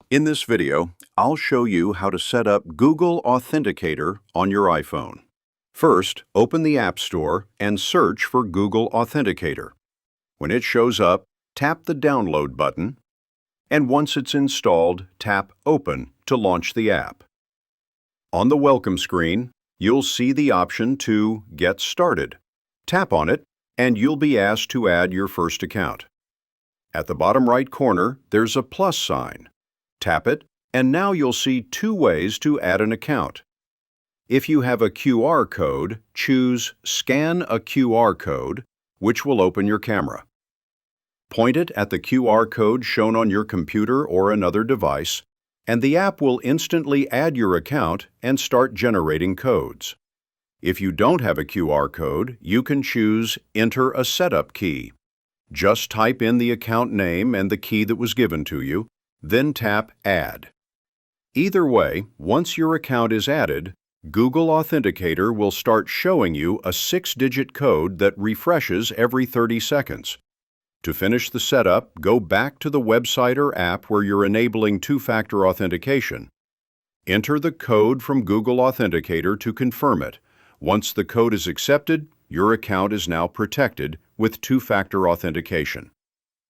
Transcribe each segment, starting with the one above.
In this video, I'll show you how to set up Google Authenticator on your iPhone. First, open the App Store and search for Google Authenticator. When it shows up, tap the Download button, and once it's installed, tap Open to launch the app. On the welcome screen, you'll see the option to Get Started. Tap on it, and you'll be asked to add your first account. At the bottom right corner, there's a plus sign. Tap it, and now you'll see two ways to add an account. If you have a QR code, choose Scan a QR code, which will open your camera. Point it at the QR code shown on your computer or another device, and the app will instantly add your account and start generating codes. If you don't have a QR code, you can choose Enter a Setup key. Just type in the account name and the key that was given to you, then tap Add. Either way, once your account is added, Google Authenticator will start showing you a 6-digit code that refreshes every 30 seconds. To finish the setup, go back to the website or app where you're enabling two-factor authentication. Enter the code from Google Authenticator to confirm it. Once the code is accepted, your account is now protected with two-factor authentication.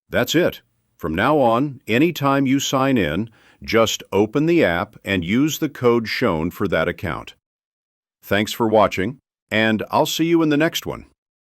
That's it. From now on, anytime you sign in, just open the app and use the code shown for that account. Thanks for watching, and I'll see you in the next one.